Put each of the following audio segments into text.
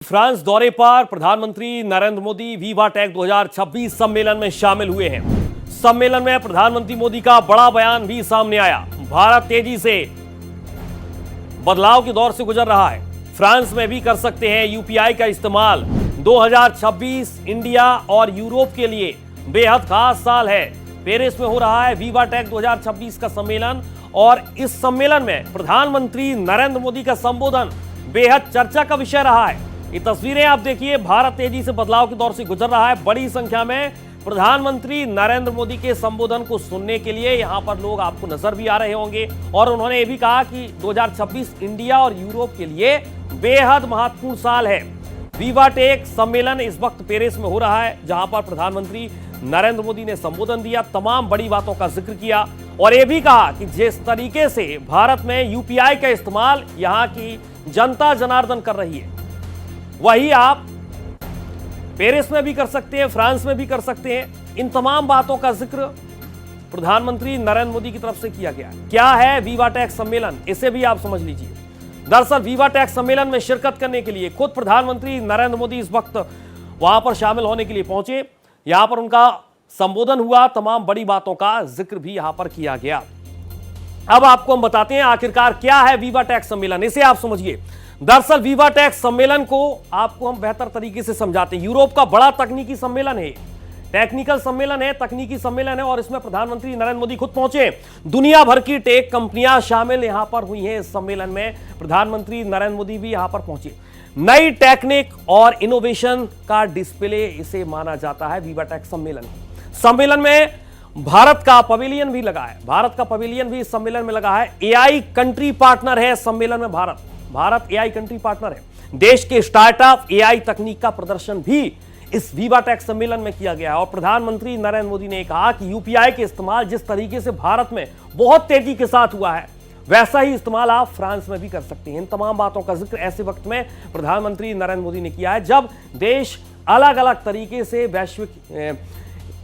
France दौरे पर प्रधानमंत्री नरेंद्र मोदी विवा टेक 2026 सम्मेलन में शामिल हुए हैं। सम्मेलन में प्रधानमंत्री मोदी का बड़ा बयान भी सामने आया। भारत तेजी से बदलाव के दौर से गुजर रहा है, फ्रांस में भी कर सकते हैं यूपीआई का इस्तेमाल। 2026 इंडिया और यूरोप के लिए बेहद खास साल है। पेरिस में हो रहा है विवा टेक 2026 का सम्मेलन और इस सम्मेलन में प्रधानमंत्री नरेंद्र मोदी का संबोधन बेहद चर्चा का विषय रहा है। ये तस्वीरें आप देखिए, भारत तेजी से बदलाव के दौर से गुजर रहा है। बड़ी संख्या में प्रधानमंत्री नरेंद्र मोदी के संबोधन को सुनने के लिए यहां पर लोग आपको नजर भी आ रहे होंगे और उन्होंने ये भी कहा कि 2026 इंडिया और यूरोप के लिए बेहद महत्वपूर्ण साल है। विवा टेक सम्मेलन इस वक्त पेरिस में हो रहा है, जहां पर प्रधानमंत्री नरेंद्र मोदी ने संबोधन दिया, तमाम बड़ी बातों का जिक्र किया और यह भी कहा कि जिस तरीके से भारत में यूपीआई का इस्तेमाल यहां की जनता जनार्दन कर रही है, वही आप पेरिस में भी कर सकते हैं, फ्रांस में भी कर सकते हैं। इन तमाम बातों का जिक्र प्रधानमंत्री नरेंद्र मोदी की तरफ से किया गया। क्या है विवा टेक सम्मेलन, इसे भी आप समझ लीजिए। दरअसल विवा टेक सम्मेलन में शिरकत करने के लिए खुद प्रधानमंत्री नरेंद्र मोदी इस वक्त वहां पर शामिल होने के लिए पहुंचे। यहां पर उनका संबोधन हुआ, तमाम बड़ी बातों का जिक्र भी यहां पर किया गया। अब आपको हम बताते हैं आखिरकार क्या है विवा टेक सम्मेलन, इसे आप समझिए। दरअसल विवा टेक सम्मेलन को आपको हम बेहतर तरीके से समझाते हैं। यूरोप का बड़ा तकनीकी सम्मेलन है, टेक्निकल सम्मेलन है, तकनीकी सम्मेलन है और इसमें प्रधानमंत्री नरेंद्र मोदी खुद पहुंचे। दुनिया भर की टेक कंपनियां शामिल यहां पर हुई हैं इस सम्मेलन में। प्रधानमंत्री नरेंद्र मोदी भी यहां पर पहुंचे। नई टेक्निक और इनोवेशन का डिस्प्ले इसे माना जाता है विवा टेक सम्मेलन। सम्मेलन में भारत का पवेलियन भी लगा है, भारत का पवेलियन भी इस सम्मेलन में लगा है। एआई कंट्री पार्टनर है सम्मेलन में भारत एआई कंट्री पार्टनर है। देश के स्टार्टअप एआई तकनीक का प्रदर्शन भी इस विवा टेक सम्मेलन में किया गया है और प्रधानमंत्री नरेंद्र मोदी ने कहा कि यूपीआई के इस्तेमाल जिस तरीके से भारत में बहुत तेजी के साथ हुआ है, वैसा ही इस्तेमाल आप फ्रांस में भी कर सकते हैं। इन तमाम बातों का जिक्र ऐसे वक्त में प्रधानमंत्री नरेंद्र मोदी ने किया है जब देश अलग अलग तरीके से वैश्विक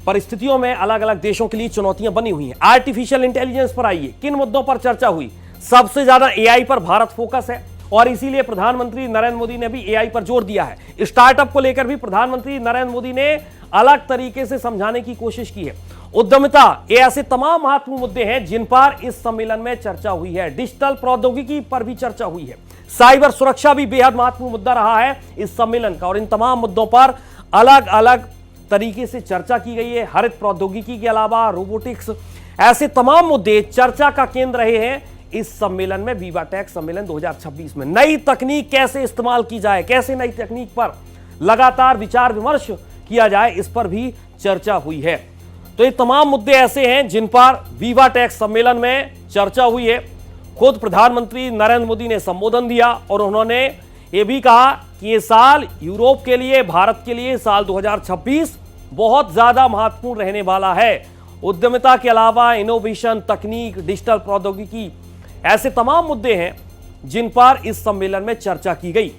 परिस्थितियों में अलग अलग देशों के लिए चुनौतियां बनी हुई हैं। आर्टिफिशियल इंटेलिजेंस पर आइए, किन मुद्दों पर चर्चा हुई? सबसे ज्यादा एआई पर भारत फोकस है और इसीलिए प्रधानमंत्री नरेंद्र मोदी ने भी एआई पर जोर दिया है। स्टार्टअप को लेकर भी प्रधानमंत्री नरेंद्र मोदी ने अलग तरीके से समझाने की कोशिश की है। उद्यमिता, ये ऐसे तमाम महत्वपूर्ण मुद्दे हैं जिन पर इस सम्मेलन में चर्चा हुई है। डिजिटल प्रौद्योगिकी पर भी चर्चा हुई है। साइबर सुरक्षा भी बेहद महत्वपूर्ण मुद्दा रहा है इस सम्मेलन का और इन तमाम मुद्दों पर अलग अलग तरीके से चर्चा की गई है। हरित प्रौद्योगिकी के अलावा रोबोटिक्स, ऐसे तमाम मुद्दे चर्चा का केंद्र रहे हैं इस सम्मेलन में। विवा टेक सम्मेलन 2026 में नई तकनीक कैसे इस्तेमाल की जाए, कैसे नई तकनीक पर लगातार विचार विमर्श किया जाए, इस पर भी चर्चा हुई है। तो ये तमाम मुद्दे ऐसे हैं जिन पर विवा टेक सम्मेलन में चर्चा हुई है। खुद प्रधानमंत्री नरेंद्र मोदी ने संबोधन दिया और उन्होंने ये भी कहा कि ये साल यूरोप के लिए, भारत के लिए साल 2026 बहुत ज्यादा महत्वपूर्ण रहने वाला है। उद्यमिता के अलावा इनोवेशन, तकनीक, डिजिटल प्रौद्योगिकी, ऐसे तमाम मुद्दे हैं जिन पर इस सम्मेलन में चर्चा की गई।